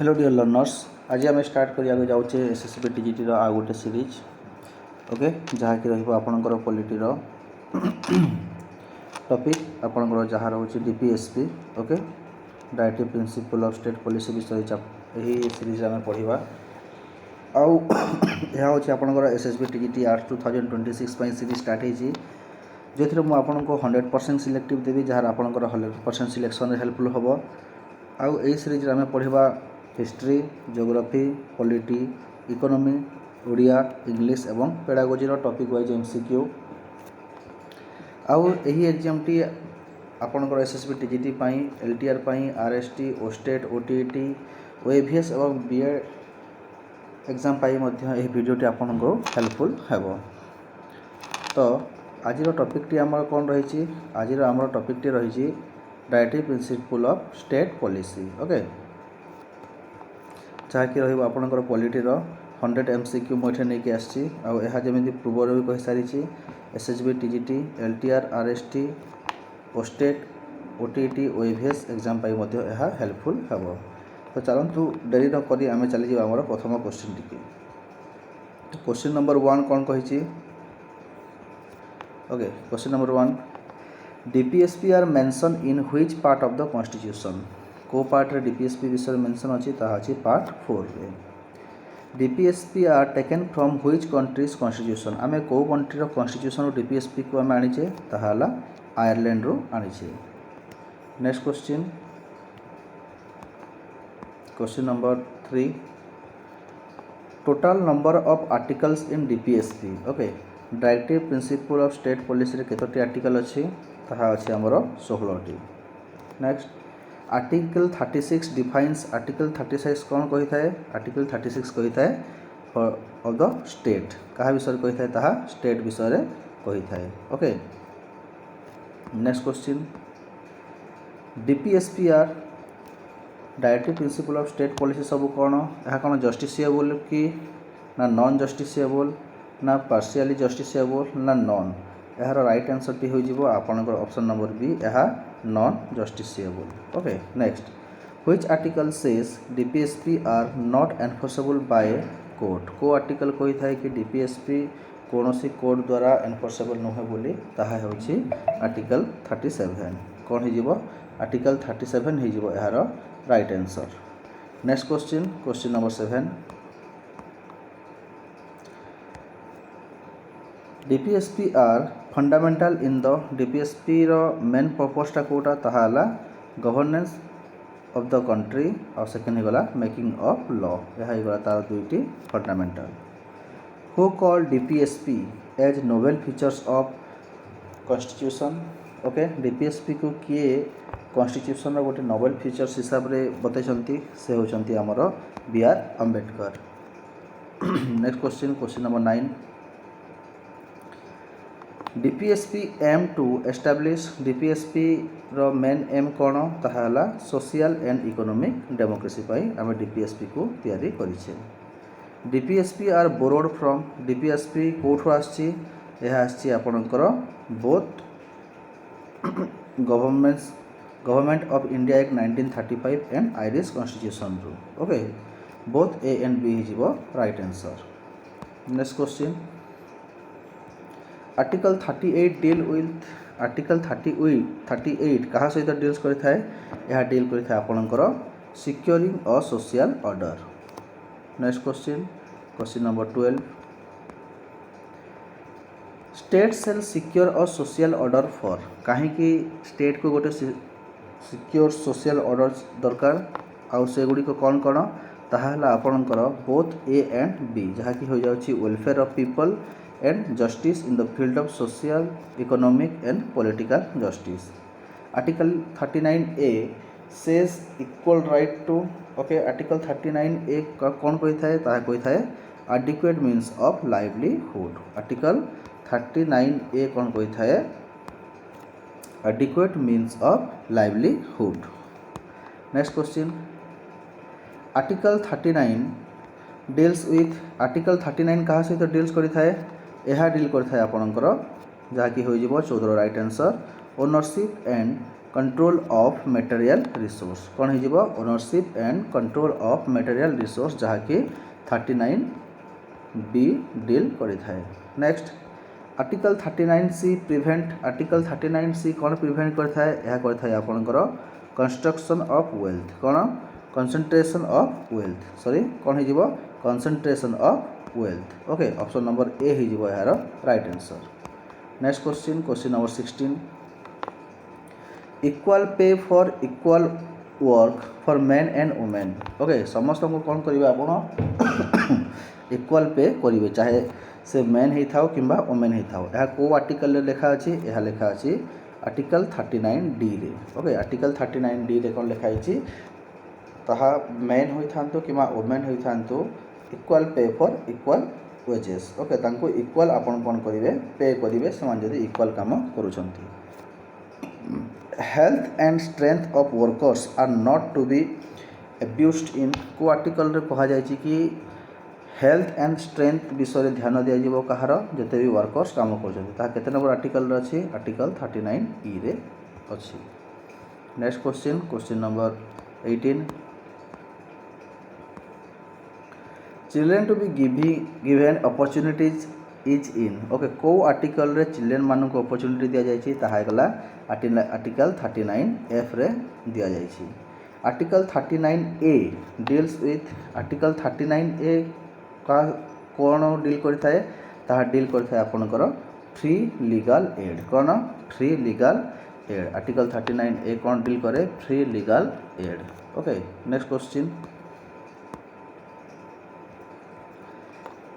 Hello dear learners, आज आम start करिया जाऊे एसएससी टीजीटी आ गोटे सीरीज ओके जहाँकि रपर पॉलिटीर टॉपिक आपंकर जहाँ रोचे DPSP okay directive principle of state policy विषय यही सीरीज आम पढ़ा आउ हूँ आपंकर SSC TGT arts 2026 series start होती जो थी मुझे 100% सिलेक्टिव देवी जहाँ आपंकर 100% सिलेक्शन हेल्पफुल हम आउ यही सीरीज आम पढ़ा history geography polity economy Odia English एवं पेडागोजीर टॉपिक वाइज एमसीक्यू आउ यही एग्जाम टी आपणकर एसएससी टीजीटी पाई एलटीआर पाई आरएसटी ओस्टेट ओटीईटी ओएवीएस एवं बीएड एग्जाम पाई मध्य यह वीडियोटी आपनको हेल्पफुल हेबो। तो आज टॉपिक आमर कौन रही आज आमर टॉपिक रही directive principle of state policy okay जहाँकि रही पॉलिटीर 100 एमसीक्यू मुझे नहीं आसी जमी पूर्व भी कही सारी SSC TGT LTR RST OSTET OTET OAVS exam पाई मध्य यह हेल्पफुल हेबो। तो चलतु डेरी न करी आम चली आमर प्रथम क्वेश्चन टी क्वेश्चन नंबर 1 कौन कही okay question number 1 DPSP are mention in which part of the constitution को पार्ट रे डीपीएसपी विषय मेंशन अच्छी ताकि पार्ट 4 रे DPSP are taken from which countries constitution आम को कंट्री कॉन्स्टिट्यूशन डीपीएसपी को आम आनीचे ताहाला आयरलैंड रो आनीचे। Next question question number 3 total number of articles in DPSP okay directive principle of state policy रे केतोटी आर्टिकल अच्छी ताहा अच्छी हमर 16टी। नेक्स्ट आर्टिकल 36 डिफाइन्स आर्टिकल 36 कौन कही थाए आर्टिकल 36 कही थाए ऑफ द स्टेट क्या विषय कही थाए ताहा स्टेट विषय कही थाए okay. Next question DPSP are directive principle of state policy सब कौन यह कौन जस्टिसिएबल कि ना नॉन जस्टिसिएबल ना पार्शियली जस्टिसिएबल ना नॉन यार राइट आंसर टी हो आपनकर ऑप्शन नंबर बी यह non justiciable okay. Next which article says DPSP are not enforceable by court को आर्टिकल कही थाए कि डीपीएसपी कौन सी कोर्ट द्वारा एनफोर्सेबल नुहे बोली ताहा होछि आर्टिकल 37 कौन हो आर्टिकल 37 हो यार right answer. Next question question number 7 DPSP are fundamental in the DPSP रो मेन पर्पसटा कोटा ताहाला गवर्नेंस ऑफ द कंट्री और सेकेंड हो गला मेकिंग ऑफ लॉ यह हो गला तार दुईटी fundamental. Who call DPSP as novel features of constitution okay DPSP को किए कॉन्स्टिट्यूशन रो गोटे नोवेल फीचर्स हिसाब रे बताइछंती से होचंती हमर B R Ambedkar. Next question question number 9 DPSP aim to establish DPSP रो मेन एम कौन ताहाला सोशल एंड इकोनॉमिक डेमोक्रेसी पाई आम डीपीएसपी को तैयारी करिछे। DPSP are borrowed from DPSP कोठो आछि यह आछि आपनकर both government of India act 1935 and Irish constitution रू okay both A and B हिजिबो right answer. Next question article 38 deal with article 38 कहा सहित डील्स करिथाए यह डील करिथाए आपनकर securing a social order. Next question question number 12 state shall secure a social order for कहीं कि स्टेट को गोटे सिक्योर सोशल ऑर्डर दरकार आउ से गुडी को कौन कौन ताहाला आपनकर बोथ ए एंड बी जहाँ कि हो जाउछि welfare of people and justice in the field of social, economic and political justice. Article 39A says equal right to okay article 39A कौन कही थाए ताहा कही थाए adequate means of livelihood article 39A कौन कही थाए adequate means of livelihood। next question article 39 deals with article 39 कहा सहित डील्स करी थाए यह डील करता है आपणकर जहाँकि हो 14 right answer ownership and control of material resource कौन हो ownership and control of material resource जहाँकि 39B डील करें। Next article 39C प्रिभेंट article 39C कौन प्रिभेंट करें आपणकर कंस्ट्रक्शन ऑफ वेल्थ कौन कंसंट्रेशन ऑफ वेल्थ सॉरी कौन हो concentration of wealth. Okay option number A हो यार right answer. Next question number 16 equal pay for equal work for men and women. Okay समस्त को कौन करेंगे आप इक्वाल पे करेंगे चाहे से मेन होता हो कि वुमेन होता हो। यह कौ आर्टिकल लिखा अच्छी यह लिखा अच्छी आर्टिकल 39D रे। ओके आर्टिकल 39D रे कौन लिखाई ताहा मेन होता कि वुमेन होता equal pay for equal wages. Okay तांको इक्वाल आपन कौन करेंगे पे करेंगे से इक्वाल काम करुँच। Health and strength of workers are not to be abused in को आर्टिकल रे कहा जाय कि हेल्थ एंड स्ट्रेंथ विषय ध्यान दि जाव कहार जिते भी वर्कर्स काम कर नंबर आर्टिकल अच्छी आर्टिकल 39E रे अच्छी। Next question number 18 children to be given opportunities is in. Okay कौ आर्टिकल रे चिल्ड्रेन मानक अपॉर्चुनिटी दि जाइए ताहागला आर्टिकल 39F रे दि जाइए। Article 39A deals with article 39A का कौन डील करें ताहा डील करें आपणकर फ्री लीगल एड कौन free legal aid article 39A कौन डील करे free legal aid. Okay next question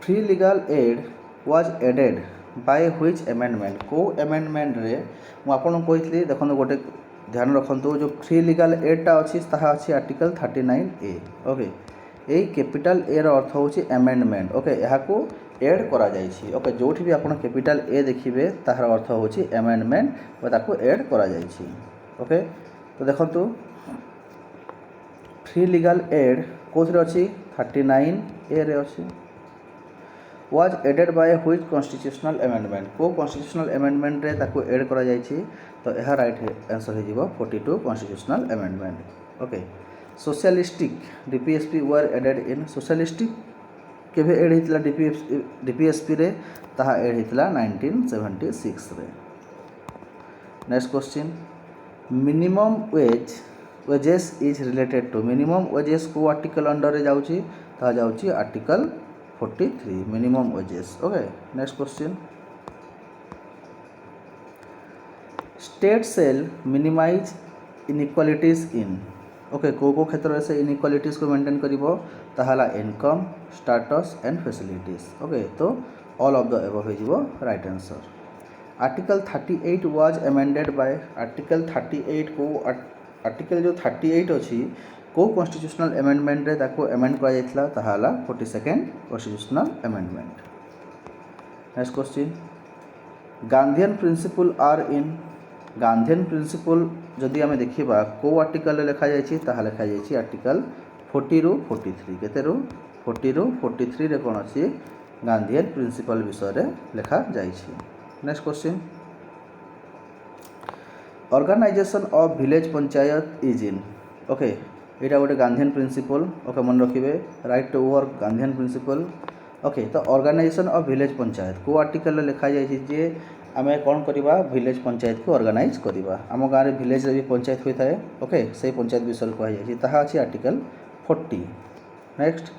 free legal aid was added by which amendment को अमेंडमेंट रे मुझे कही देखो गोटे ध्यान रखु जो फ्री लीगल एडटा अच्छी ताहा अच्छी आर्टिकल 39A। ओके यही कैपिटल ए रो अर्थ होची अमेंडमेंट। ओके यहाँ को एड करा जाइछि। ओके जो भी आप कैपिटल ए देखिए तार अर्थ होची अमेंडमेंट और ताको एड करा जाइछि। ओके तो देखंतु फ्री लीगल एड कोथरे अछि 39A रे अछि was added by which constitutional amendment को कॉन्स्टिट्यूशनल अमेंडमेंट रे ताको एड करा जाइछि तो यह राइट आंसर हो 42 constitutional amendment. Okay socialistic DPSP were added in socialistic केवे एड होता डीपीएसपी रे ताहा एड होता 1976 रे। Next question minimum wages is related to minimum wages को आर्टिकल अंडर रे जाउची ताहा जाउची article 43 minimum wages. Okay next question state shall minimize inequalities in. Okay को क्षेत्र से इनइक्वालिटीज को मेंटेन करिवो ताहाला income status and facilities. Okay तो ऑल ऑफ द एबव हो right answer. Article 38 was amended bye article 38 को आर्टिकल जो 38 अच्छी को कॉन्स्टिट्यूशनल अमेंडमेंट रे ताको अमेंड करा जायतला ताहाला 42nd constitutional amendment. Next question Gandhian principle are in Gandhian principle जदि आम देखा को आर्टिकल लिखा जाइए ताहा लिखा जाइए आर्टिकल 40 ରୁ 43 केते रू 40 ରୁ 43 रे कौन अच्छी गांधीयन प्रिंसिपल विषय लिखा जाइए। Next question organisation of village panchayat is in. Okay यहाँ गोटे गांधीयन प्रिंसिपल। ओके मन रखिए right to work Gandhian principle. Okay तो ऑर्गेनाइजेशन ऑफ विलेज पंचायत को आर्टिकल लिखा जाइए आम कौन करवा विलेज पंचायत को ऑर्गेनाइज करवा आम गाँव में विलेज भी पंचायत होता है। ओके से पंचायत विषय कहुई ताहा अच्छी article 40। Next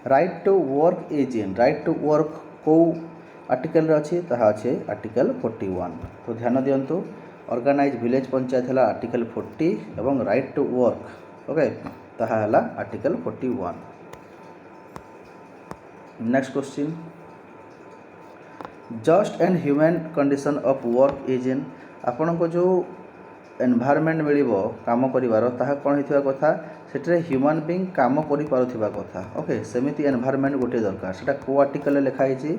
right to work is in right to work को आर्टिकल अच्छी ताहा अच्छे आर्टिकल 41। तो ध्यान दिंतु ऑर्गेनाइज विलेज पंचायत है आर्टिकल 40 और राइट टू वर्क ओके ताहा है article 41। Next question just and human condition of work is इन आपण को जो एनवायरनमेंट मिलिबो काम करिवार ताहा कोन हितवा कथा सेटरे ह्यूमन बीइंग काम करि पारुथिबा कथा। ओके सेमिति एनवायरनमेंट गोटे दरकार सेटा को आर्टिकल लिखा हिची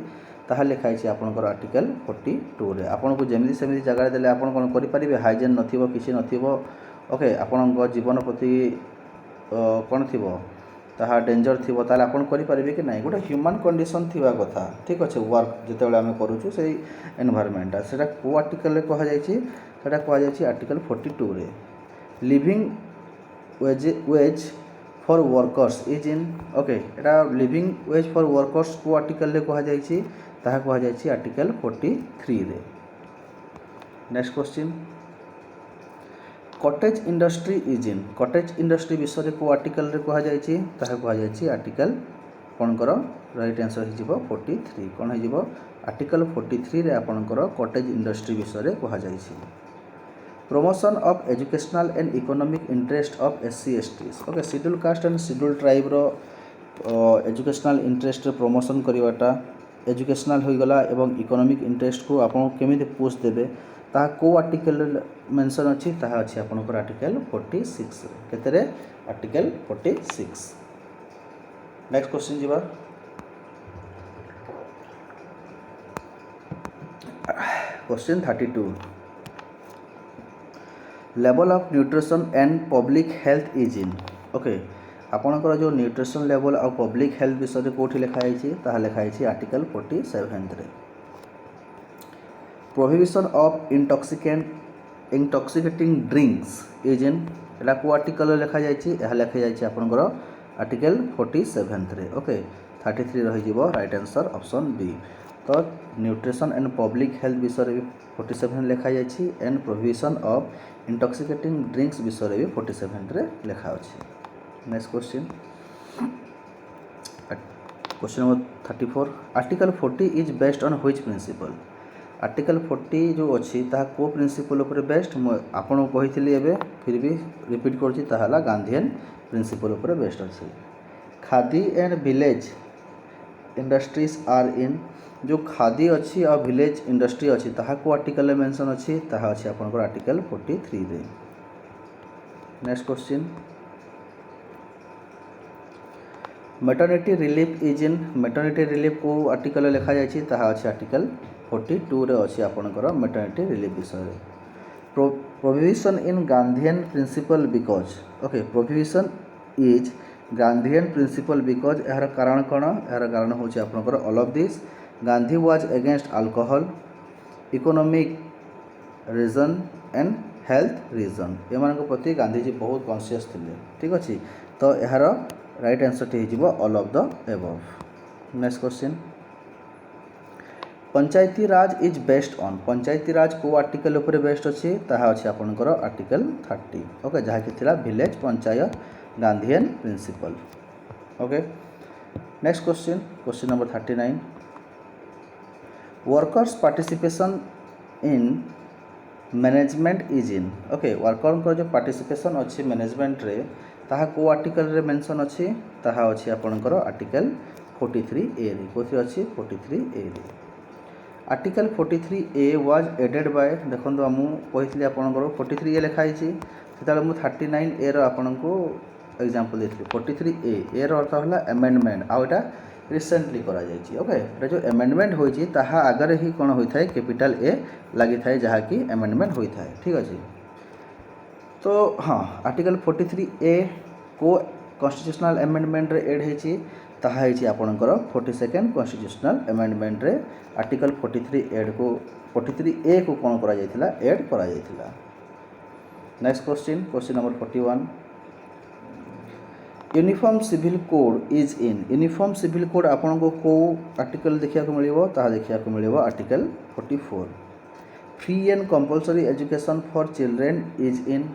ताहा लिखा हिची आपनकर आर्टिकल 42 रे आपण को जेमिति सेमिति जगह देले आपण कोन करि परिबे हाइजीन नथिबो किछि नथिबो। ओके आपण को जीवन प्रति कोन थिबो ताहा डेंजर थी ताले आपन करि परिबे कि नहीं गोटे ह्यूमन कंडीशन थिबा कथा। ठीक अच्छे वर्क जितेबाला आम करूँ से एनवायरनमेंट सेटा को आर्टिकल कह जाइए सेटा कह जाइए आर्टिकल 42 रे। Living ways for workers is in okay Etah living ways for workers को आर्टिकल रे कहा जायछि ताहा कहा जायछि आर्टिकल 43 रे। Next question cottage industry is in cottage industry विषय को आर्टिकल रे कहा जायछि ताहा कहा जायछि आर्टिकल आपणकर राइट आंसर हो 43 कौन हो आर्टिकल 43 रे आपणकर कटेज इंडस्ट्री विषय रे कहा जायछि। Promotion of educational and economic interest of SC STs okay schedule caste and schedule tribe रो एजुकेशनल इंटरेस्ट रे प्रमोशन करवाटा एजुकेशनल हो गला एवं इकोनॉमिक इंटरेस्ट को आपन केमिति पोस्ट देबे ताहा को आर्टिकल मेंशन अछि ताहा अछि आपनकर आर्टिकल 46 केते रे आर्टिकल 46। नेक्स्ट क्वेश्चन जीवा question 32 level of nutrition and public health is in okay आपनकर जो न्यूट्रिशन लेवल और पब्लिक हेल्थ विषय कोठी लिखा है ताहा लिखा है आर्टिकल 47 रे। Prohibition of intoxicating drinks is in एला को आर्टिकल लिखा जायछि एहा लिखा जायछि आपनकर आर्टिकल 47 रे ओके 33 रहि जिवो राइट आंसर ऑप्शन बी। तो न्यूट्रिशन एंड पब्लिक हेल्थ विषय भी 47 लिखा जायछि and prohibition of intoxicating drinks विषय भी 47 रे लिखा अछि। Next question question number 34 article 40 is based on which principle article 40 जो अच्छी ताहा को प्रिंसिपल उपर बेस्ड आपन कही एबे फिर भी रिपीट करछि ताहाला गांधीयन प्रिंसिपल उपर बेस्ड अछि। Khadi and village industries are in जो खादी अच्छी और विलेज इंडस्ट्री अच्छी ताहा को आर्टिकल मेंशन अच्छी ताहा अच्छी आपनकर आर्टिकल 43 रे। Next question maternity relief is in maternity relief को आर्टिकल लिखा जायछि ताहा अच्छी आर्टिकल 42 रे अच्छी आपनकर मैटरनिटी रिलीफ विषय। Prohibition in Gandhian principle because okay prohibition is Gandhian principle because यार कारण कौन यार कारण हूँ आपनकर all of this Gandhi was against alcohol economic reason and health reason एमान प्रति गांधीजी बहुत कॉन्शियस थिले ठीक अच्छे। तो यार राइट आंसर हो all of the above. Next question Panchayati Raj is based on Panchayati Raj को आर्टिकल उपर बेस्ड अच्छी ताहा अच्छी आपनकर आर्टिकल 30 ओके जहाँ कि थिला village panchayat Gandhian principle okay. Next question question number 39 workers participation in management is in okay worker जो पार्टिसिपेशन अच्छी मैनेजमेंट रे ताहा को आर्टिकल रे मेंशन अच्छी ताहा अच्छी आपनकर आर्टिकल 43 ए रे कोथि अच्छी 43 ए रे। Article 43 A was added by देखो आमु कही आपनकर 43 ए लिखाई से मु 39 ए रो आपनको एग्जांपल देथि 43 ए रो अर्थ होला अमेंडमेंट आ एटा रिसेंटली करा जायछि ओके एटा जो अमेंडमेंट होइछि ताहा आगर ही कोन होई थाए कैपिटल ए लागि थाए जहा कि अमेंडमेंट होई थाए ठीक अछि। तो हाँ आर्टिकल 43 ए को कॉन्स्टिट्यूशनल अमेंडमेंट रे एड हेछि ताहा हेछि आपनकर 42nd कॉन्स्टिट्यूशनल अमेंडमेंट रे आर्टिकल 43 एड को 43 ए को कोन करा जायथिला एड करा जायथिला। Next question question number 41 uniform civil code is in uniform civil code आपन को आर्टिकल देखिया को मिलिबो ताहा देखिया को मिलिबो article 44। Free and compulsory education for children is in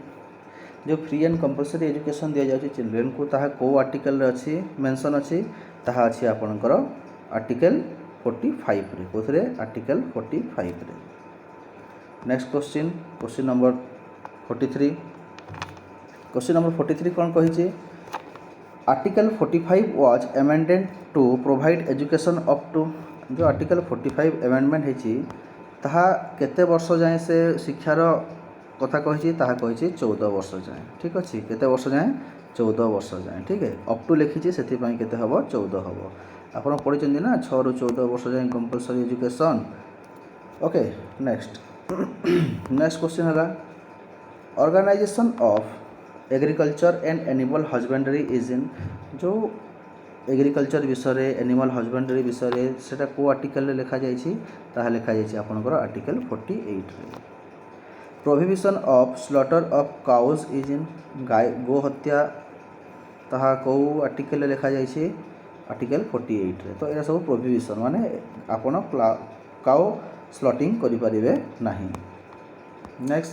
जो फ्री एंड कंपलसरी एजुकेशन दिया जाउछि चिल्ड्रेन को ताहा को आर्टिकल रे अछि मेंशन अछि ताहा अछि आपनकर आर्टिकल 45 रे कोथरे आर्टिकल 45 रे। Next question question number 43 question number 43 कोन कहिछि article 45 was amended to provide education up to जो आर्टिकल 45 अमेंडमेंट हेछि ताहा केते वर्ष जाए से शिक्षार कथा कहिछि ताहा कहिछि 14 वर्ष जाए ठीक अछि केते वर्ष जाए 14 वर्ष जाए ठीक है अप टू लिखिछि सेति पई केते हबो 14 हबो आपण पढिचंदी ना 6 रु 14 वर्ष जाए compulsory education okay. Next next question हला organisation of agriculture and animal husbandry is in जो एग्रीकल्चर विषय एनिमल हस्बेंडरी विषय सेटा को आर्टिकल लिखा जाइछि ताहा लिखा जाइछि आपनकर आर्टिकल 48 रे। Prohibition of slaughter of cows is in गाय गो हत्या ताहा कौ आर्टिकल लिखा जाइए आर्टिकल 48 रे। तो यह सब प्रोहिबिशन माने आपण काउ स्लॉटिंग करें ना। Next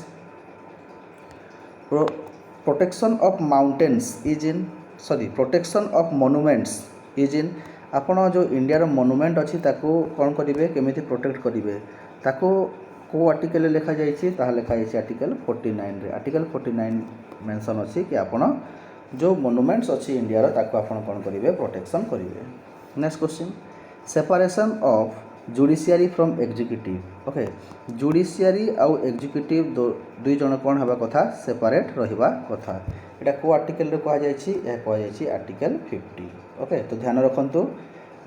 protection of mountains is in protection of monuments is in आपण जो इंडिया मोनुमेंट अच्छी ताको कौन करेंगे केमी प्रोटेक्ट करेंगे ताको को आर्टिकल लिखा जाइए लिखा जाइए आर्टिकल 49 रे। आर्टिकल 49 मेंशन अच्छी कि आपण जो मोनुमेंट्स अच्छी इंडिया ताको आपण कौन करेंगे प्रोटेक्शन करेंगे। Next question separation of judiciary from executive. Okay judiciary आउ एग्जीक्यूटिव दुई जन कौन हवा कथा सेपरेट रहिबा कथा एटा को आर्टिकल रे कहा जायछि यह कहा जायछि आर्टिकल 50। ओके तो ध्यान रखंतु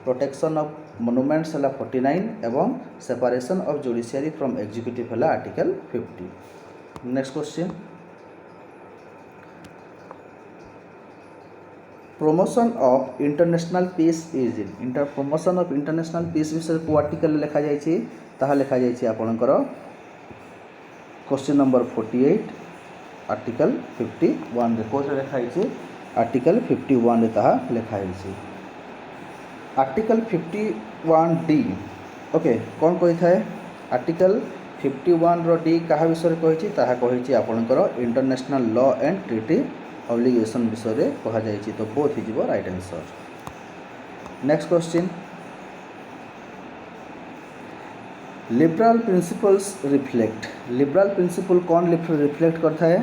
प्रोटेक्शन ऑफ मोनुमेंट्स हला 49 एवं separation of judiciary from executive हला article 50। Next question promotion of international peace is in promotion of international peace विषय को आर्टिकल लिखा जाइए ताहा लिखा जाइए आपणकर क्वेश्चन नंबर 48 आर्टिकल 51 रे कोस लिखाई आर्टिकल 51 रे ताहा लिखाई आर्टिकल 51 डी। ओके कौन कही थाए आर्टिकल 51 रो डी कहा विषय कही ताहा कही आपणकर international law and treaty obligation विषय कहा जाइए। तो बोथ ही right answer. Next question liberal principles reflect liberal principle कौन रिफ्लेक्ट करता है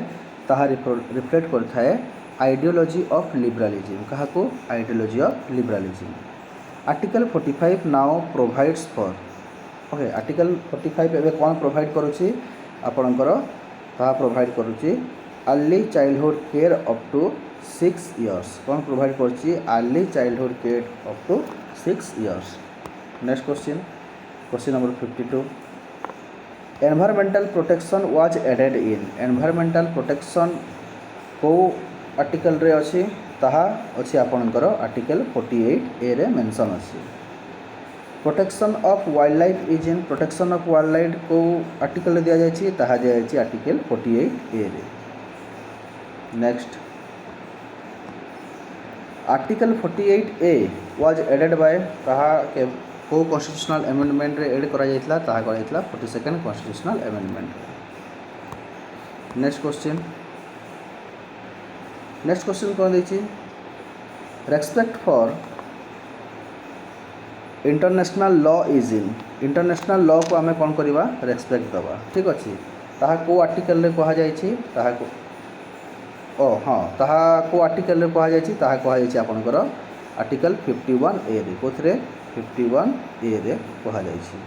ताहा रिफ्लेक्ट करता है आइडियोलॉजी ऑफ लिबरलिज्म कहा को ideology of liberalism. Article 45 now provides for okay article 45 एवं कौन प्रोवाइड करुच्ची आपणकर ताहा प्रोवाइड करुच्ची early childhood care up to 6 years कौन प्रोवाइड करछि early childhood care up to 6 years. Next question number 52 environmental protection was added in environmental protection को article रे अछि ताहा अछि आपणकर आर्टिकल 48 ए रे मेंशन अछि। Protection of wild life is in protection of wild life को आर्टिकल रे दिया जाइए ताहा दिया जाइए आर्टिकल 48 ए रे। Next article 48 A was added by कहा के को कॉन्स्टिट्यूशनल अमेंडमेंट रे एड करा जाइतला ताहा करा जाइतला 42nd constitutional amendment. Next question कौन देछि respect for international law is in international law को आमे कौन करवा रेस्पेक्ट दबा ठीक अच्छे ताहा को आर्टिकल रे कहा जाइछि ताहा को हाँ ताहा को आर्टिकल रे कहा जाइछि ताहा कहा जाइछि आपनकर आर्टिकल 51 ए रे कोथरे 51 ए रे कहा जाइछि।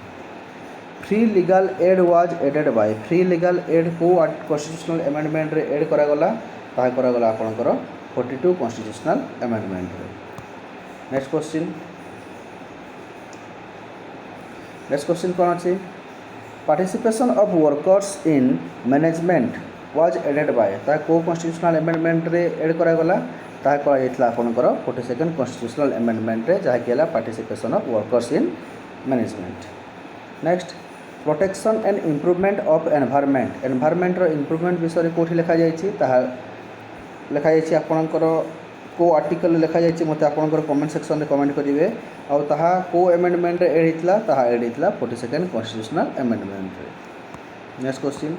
Free legal aid was added by free legal aid को कॉन्स्टिट्यूशनल अमेंडमेंट रे एड करा गला ताहा करा गला आपनकर 42 कॉन्स्टिट्यूशनल अमेंडमेंट रे। नेक्स्ट क्वेश्चन कौन अच्छे participation of workers in management was added by ता को कॉन्स्टिट्यूशनल अमेंडमेंट रे एड करा गला ता करा जाइतला आपनकर 42nd कॉन्स्टिट्यूशनल अमेंडमेंट रे जहा केला participation of workers in management. Next protection and improvement of environment environment रो इम्प्रूवमेंट विषय कोठी लिखा जाइछि ताहा लिखा जाइछि आपनकर को आर्टिकल लिखा जाइछि मते आपनकर कमेंट सेक्शन रे कमेंट करिवे आ ताहा को अमेंडमेंट रे एड हितला ताहा एड हितला 42nd कॉन्स्टिट्यूशनल अमेंडमेंट रे। Next question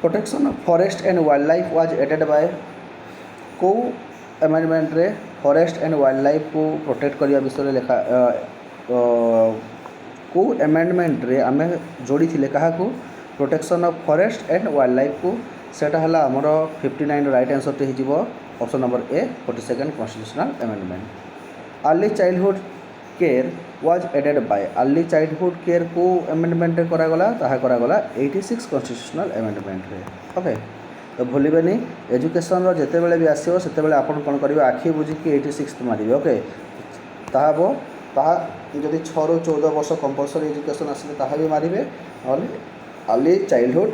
protection of forest and wildlife was added by को अमेंडमेंट रे फॉरेस्ट एंड वाइल्ड लाइफ को प्रोटेक्ट करिया विषय लिखा को अमेंडमेंट रे आमे जोड़ी थिले कहा को protection of forest and wildlife को सेटा हला हमर 59 राइट आंसर टे हिजिबो option number A 42nd constitutional amendment. Early childhood care was added by early childhood care को अमेंडमेंट करा गला ताहा करा गला 86 कॉन्स्टिट्यूशनल अमेंडमेंट रे। ओके तो भूलिबेनी एजुकेशन रो जते बेले भी आसीबो सेते बेले आपण कोन करिवे आखि बुझी कि 86 मारिबे। ओके ताहा जदि 6 ରୁ 14 वर्ष कंपलसरी एजुकेशन आसीले ताहा भी मारिबे और अर्ली चाइल्डहुड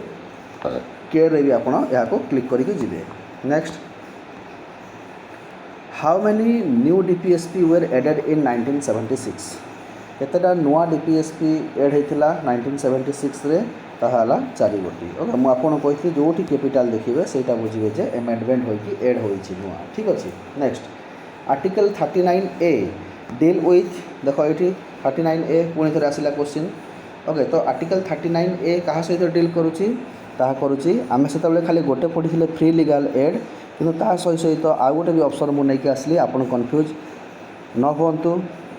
केयर रे भी आपण या को क्लिक करिके जिवे। Next how many new DPSP were added in 1976 केतेटा नुआ डीपीएसपी एड होता 1976 रे ताहा 4 गोटी। ओके मु आपन कहि जोठी कैपिटल देखिए सेटा बुझिबे जे अमेंडमेंट होइकी एड होइछि नुआ। ठीक अछि। Next article 39A deal with देखो ये 39A पुणी थे आसला क्वेश्चन। ओके तो आर्टिकल 39A क्या सहित डील करुच्ची ताहा करुच्ची आमे से खाली गोटे पढ़ी फ्री लीगल एड किंतु ता सहित आउ गोटे भी ऑप्शन मुझे नहीं आसली आपन कन्फ्यूज न हुंतु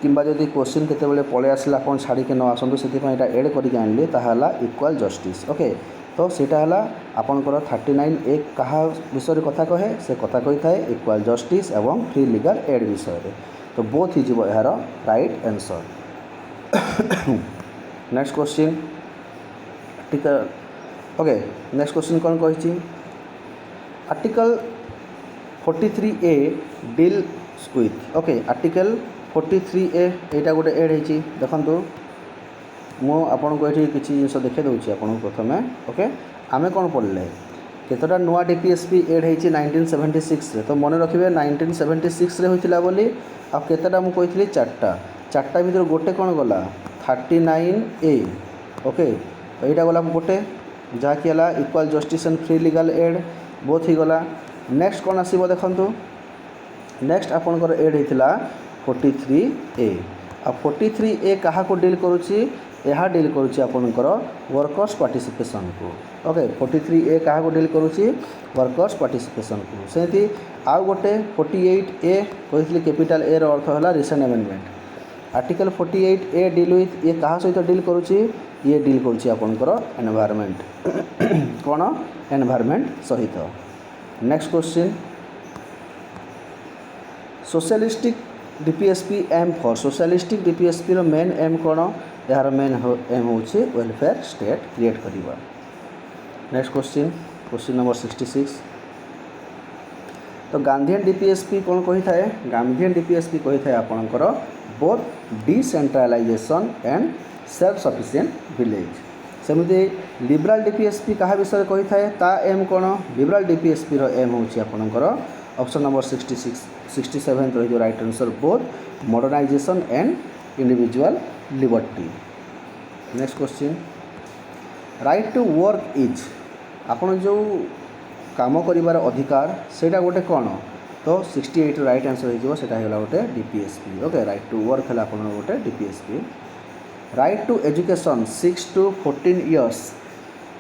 किंबा जदि क्वेश्चन केतेबेले पळे आसला आपन छाड़ी के न आसंतु सेति पय एटा ऐड करिक आनली ताहाला इक्वल जस्टिस। ओके तो सेटा हला आपनकर 39A कहा विषय कथा कहे से कथा कहि थाए इक्वल जस्टिस एवं फ्री लीगल एड विषय रे। तो बोथ ही जीवो यार राइट आंसर। नेक्स्ट क्वेश्चन ठीक है। ओके नेक्स्ट क्वेश्चन कौन कही article 43A deal with. Okay article 43A यहाँ गोटे एड होती देखु मुझे ये किसी जिन देखे दूसरी आपको प्रथम। ओके आमे कौन पढ़ले केतटा नुआ डीपीएसपी एड होती 1976 रे। तो मन रखिए 1976 रे होइतिला बोली आ केतटा मु कही चार्टा भीतर गोटे कौन गला 39A। ओके तो यहाँ गला गोटे जहाँकि है equal justice and free legal aid both ही गला। नेक्स्ट कौन आसो देखु नेक्स्ट आपनकर एड होता 43A आ 43A क्या डील करुच्ची यह डील करुच्ची आपनकर वर्कर्स पार्टिसिपेशन को। ओके 43A क्या डील करुच्ची वर्कर्स पार्टिसिपेशन को। सेमती आउ गोटे 48A कही कैपिटल ए रो अर्थ है recent amendment. Article 48A deal with ये क्या सहित डील करुच्ची ये डील करुच्ची आपनकर एनवायरनमेंट कौन एनवायरनमेंट सहित। Next question socialistic DPSP aim for socialistic DPSP रो मेन एम कौन यार मेन एम होची वेलफेयर स्टेट क्रिएट करिबा। नेक्स्ट क्वेश्चन नंबर 66 तो गांधीयन डीपीएसपी कौन कही थाए गांधीयन डीपीएसपी कही थाए आपनकर both decentralisation and self sufficient village. सेमती लिबराल डीपीएसपी क्या विषय कही थाए ता एम कौन लिबराल डीपीएसपी रो एम होची आपनकर ऑप्शन नंबर 67 रही right answer both modernisation and individual liberty. Next question right to work is आपन जो काम करिवार अधिकार सेटा गोटे कौन तो 68 राइट आंसर हो गोटे DPSP. Okay right to work है आपन गोटे DPSP. Right to education 6 to 14 years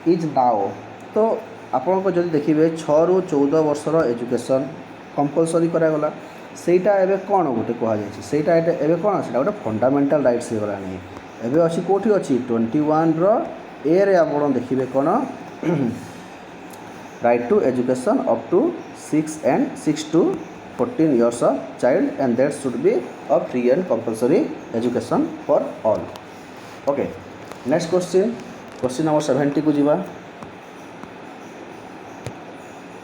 is now तो आपन को जदि देखिए 6 ରୁ 14 वर्षर एजुकेशन कंपलसरी करागला सेटा एबे कौन गोटे कहुई सेटा एबे कौन से गोटे फंडामेंटल राइट्स हो गलानी एबे अच्छी कौटी अच्छी 21 A रे आप देखिए कौन right to education up to 6 to 14 years of child and that should be a free and compulsory education for all. Okay next question number 70 को जीवा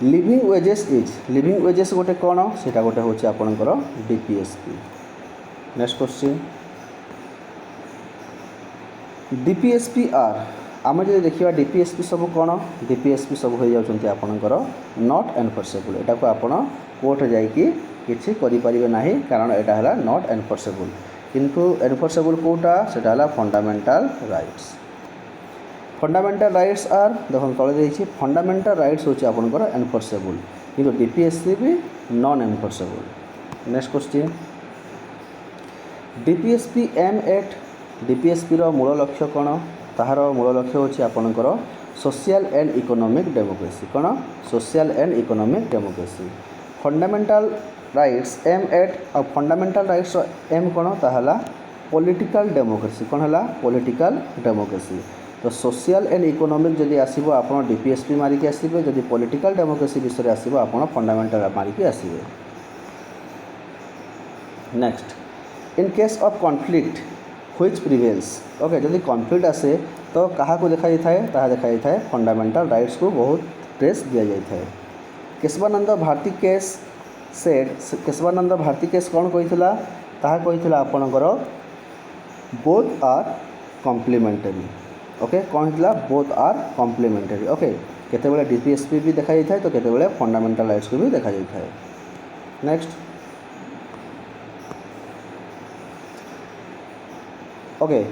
living wages is living wages गोटे कौन सेटा गोटे होची आपनकर DPSP. Next question DPSP are आम जो देखा डीपीएसपी सब कौन डीपीएसपी सब हो जाती आपनकर नॉट एनफोर्सेबल एटा को आपण कोर्ट जाइकी किछि करि परिबे नाही कारण एटा हला नॉट एनफोर्सेबल किंतु एनफोर्सेबल कोटा सेटा हला fundamental rights. Fundamental rights are देखो तले देछि फंडामेंटल राइट्स होछि आपनकर एनफोर्सेबल किंतु डीपीएसपी भी non enforceable. Next question DPSP aim at DPSP रो मूल लक्ष्य कौन ताहार मूल लक्ष्य होछि आपनकर सोशल एंड इकोनॉमिक डेमोक्रेसी कौन social and economic democracy. Fundamental rights aim at fundamental rights aim कौन ताहला पॉलिटिकल डेमोक्रेसी कौन है पॉलिटिकल डेमोक्रेसी। तो सोशल एंड इकोनॉमिक जदि आसीबो आपण डीपीएसपी मारिकी आसीबे जदि पॉलिटिकल डेमोक्रेसी विषय आसीबो आपण फंडामेंटल मारिकी आसीबे। Next in case of conflict which prevails okay जदि कॉन्फ्लिक्ट आसे तो क्या देखा जाए ताहा देखा जाए फंडामेंटल राइट्स को बहुत प्रेस दिया जाए। Kesavananda Bharati case said Kesavananda Bharati case कौन कही ताहा आपणकर बोथ आर कॉम्प्लीमेंटरी। ओके कौन होता बोथ आर कॉम्प्लीमेंटरी। ओके केतेबेले डीपीएसपी भी देखा जाए तो केतेबेले फंडामेंटल राइट्स को भी देखा जाए। नेक्स्ट ओके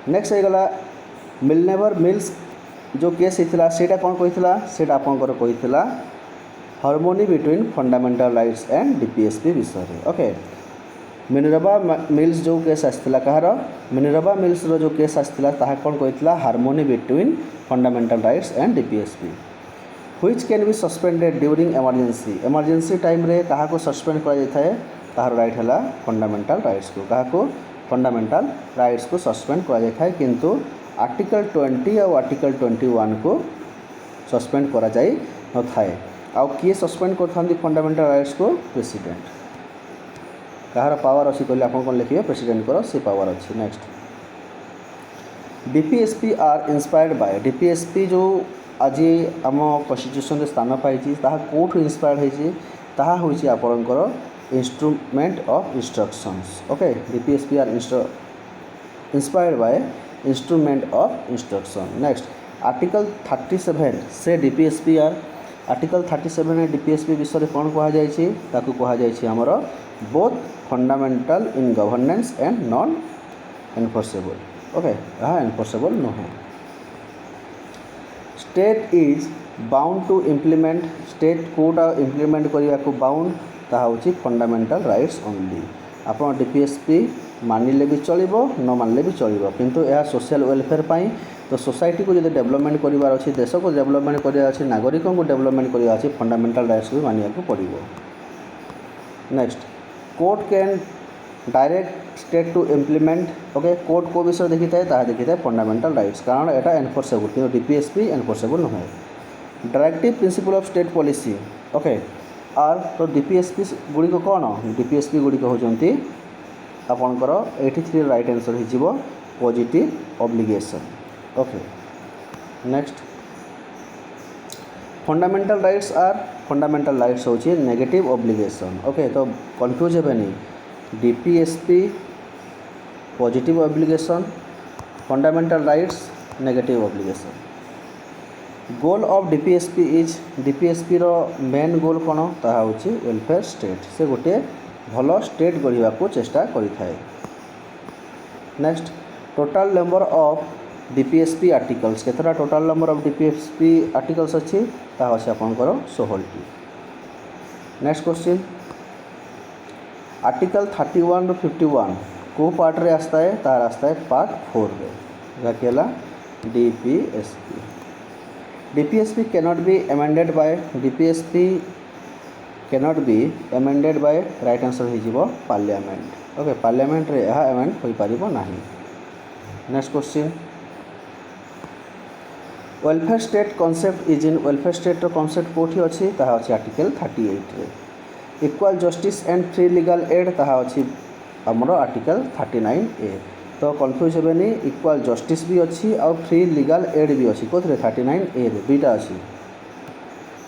नेक्स्ट होगला मिलनेवर मिल्स जो केस होता है कौन कही से आपंकर कही harmony between fundamental rights and DPSP विषय में। ओके मिनरवा मिल्स जो केस आसाला कहार मिनरवा मिल्स जो केस आसाला कौन कही harmony between fundamental rights and DPSP which can be suspended during emergency time रे क्या सस्पेंड कर तार राइट है फंडामेंटल राइट्स को क्या फंडामेंटल राइट्स को सस्पेंड कर किंतु आर्टिकल 20 और आर्टिकल 21 को सस्पेंड करा जाई न थाए आउ किए सस्पेंड कर फंडामेंटल राइट्स को प्रेसिडेंट कहार पावर अच्छी कहले आप कौन लिखिए प्रेसिडेंट को सी पावर अच्छी। Next DPSP are inspired by DPSP जो आज आम कन्स्टिट्यूशन स्थान पाई कौटू इंस्पायर्ड होती आपणकर instrument of instructions. Okay DPSP are inspired by instrument of instruction. Next article 37 से डीपीएसपी आर आर्टिकल 37 डीपीएसपी विषय कौन कहुई आमर both fundamental in governance and non enforceable. Okay यहाँ एनफोर्सेबल नुहे state is bound to implement state कोटा implement करने को बाउंड ताहा होची फंडामेंटल राइट्स ओनली आप डीपीएसपी मानिले भी चलिबो न मानिले भी चलिबो किंतु यह सोशल वेलफेयर पाई तो सोसाइटी को जो डेवलपमेंट करार अच्छी देश को डेवलपमेंट करार अच्छी नागरिकों को डेवलपमेंट करार अच्छी फंडामेंटल राइट्स को मानिया को पड़ो। Next court can direct state to implement. Okay court को विषय देखी था देखी था फंडामेंटल राइट्स कारण यहाँ एनफोर्सेबल कि डीपीएसपी एनफोर्सेबल नुहे। Directive principle of state policy. Okay आर तो डीपीएसपी गुड़िक कौन डीपीएसपी गुड़िक होती आपणकर 83 राइट आंसर हो positive obligation. Okay next fundamental rights आर फंडामेंटल राइट्स होची नेगेटिव ऑब्लिगेशन। ओके तो कंफ्यूज हे नहीं DPSP positive obligation fundamental rights negative obligation. Goal of DPSP is DPSP रो मेन गोल कौन ताहा होची वेलफेयर स्टेट से गोटे भल स्टेट गढ़ा को चेष्टा करिथाए। Next total number of DPSP articles केतरा total number of DPSP articles अच्छी ताहा अछि आपनकर 16टी। नेक्स्ट क्वेश्चन आर्टिकल 31 ରୁ 51 को पार्ट रे आस्ता है तार आस्ता है पार्ट 4 रे जाकेला DPSP. DPSP cannot be amended by DPSP cannot be amended by right answer हो पार्लियामेंट। ओके पार्लियामेंट रे यह एमेंड हो पारिबो नाही। Next question welfare state concept is in welfare state concept कोठी अछि ताहा अछि आर्टिकल 38 रे। Equal justice and free legal aid ताहा अछि हमरो आर्टिकल 39A। तो कन्फ्यूज हेबेनी इक्वल जस्टिस भी अच्छी और फ्री लीगल एड भी अच्छी कौन 39A रे दुईटा अच्छी।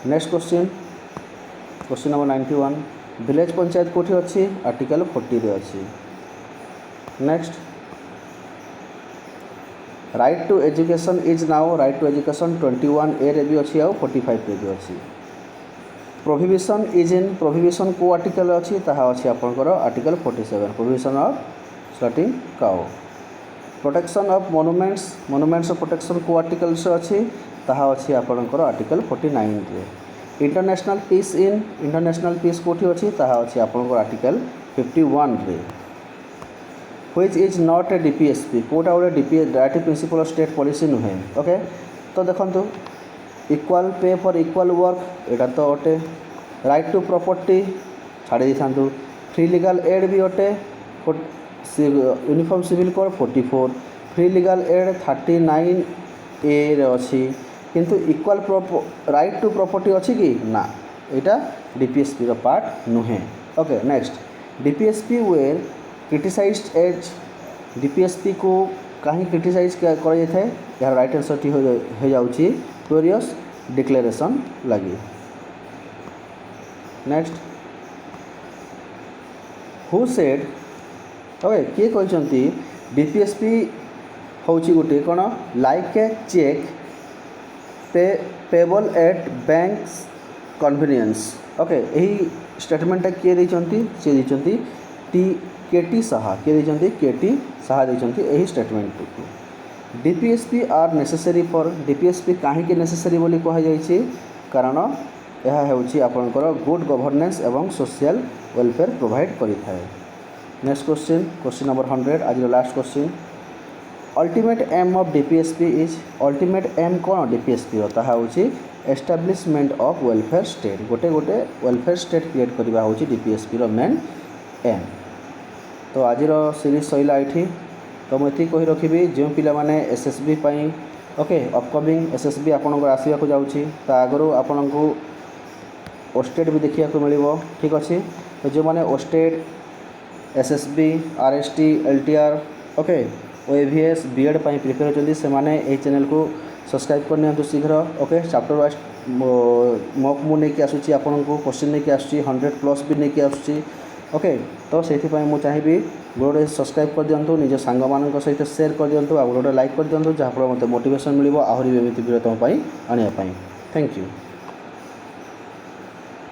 Next question question number 91 village panchayat कोठी अच्छी आर्टिकल 40 रे अच्छी। Next right to education is now right to education 21A रे भी अच्छी और 45 रे भी अच्छी। प्रोहिबिशन इज इन प्रोहिबिशन को आर्टिकल अच्छी ताहा अच्छी आपनकर article 47 prohibition of slaughtering cow. Protection of monuments monuments of protection को आर्टिकल से अच्छी ताहा अच्छी आपनकर आर्टिकल 49 रे। International peace in international peace कोठी अच्छी ताहा अच्छी आपनकर आर्टिकल 51 रे। Which is not a DPSP कोटा गोटे DPS directive principle of state policy नुहे। ओके तो देखंतु equal pay for equal work एटा तो अटे राइट टू प्रॉपर्टी छाड़ी देथांतु फ्री लीगल एड भी अटे uniform civil code 44 free legal aid 39A रे अच्छी किंतु इक्वल राइट टू प्रॉपर्टी अच्छी कि ना एटा डीपीएसपी रो पार्ट नुहे। Okay next DPSP were criticised as DPSP को कहीं क्रिटिसाइज कर यार राइट आंसर टी हो जाउची ग्लोरियस डिक्लेरेशन लगी। नेक्स्ट हु सेड ओके किए कहते डीपीएसपी होची गोटे कौन like a cheque payable at bank's convenience. Okay यही स्टेटमेंटा किए सी केटी साहा किए देइछन्ति केटी साहा देइछन्ति एही स्टेटमेंट को DPSP are necessary for DPSP काहेकि नेसेसरी बोली कहा जाइछि कारण यह होछि आपनकर गुड गवर्नेंस एवं सोशल वेलफेयर प्रोवाइड करिथाय। नेक्स्ट क्वेश्चन नंबर 100 आज last question ultimate aim of DPSP is ultimate aim कौन डीपीएसपी ताहा होछि एस्टाब्लिशमेंट ऑफ वेलफेयर स्टेट गोटे गोटे वेलफेयर स्टेट क्रिएट करबा होछि डीपीएसपी रो मेन एम। तो आज सीरीज सैला ये तो मुझे कही रखी जो पिला माने एसएसबी पाई ओके अपकमिंग एसएसबी आपन आसवाक जाऊँगी आगु आपण को ओस्टेट भी देखा मिल ठीक अच्छे। तो जो मैंने OSTET SSB RST LTR okay OAVS BEd पाई प्रिपेयर होती से माने चैनल को सब्सक्राइब करनी शीघ्र ओके। चैप्टर वाइज मॉक मु नहीं आसूँ आपन को क्वेश्चन नहीं आसूँ 100+ भी नहीं आसूँ ओके। तो से चाहिए गोटे सब्सक्राइब कर दिंतु निज सांग मान सहित शेयर कर दिंतु आ गोटे लाइक कर दिंतु जहाँफल मत मोटिवेशन मिल आहरी एमती वीडियो तुम आने। Thank you.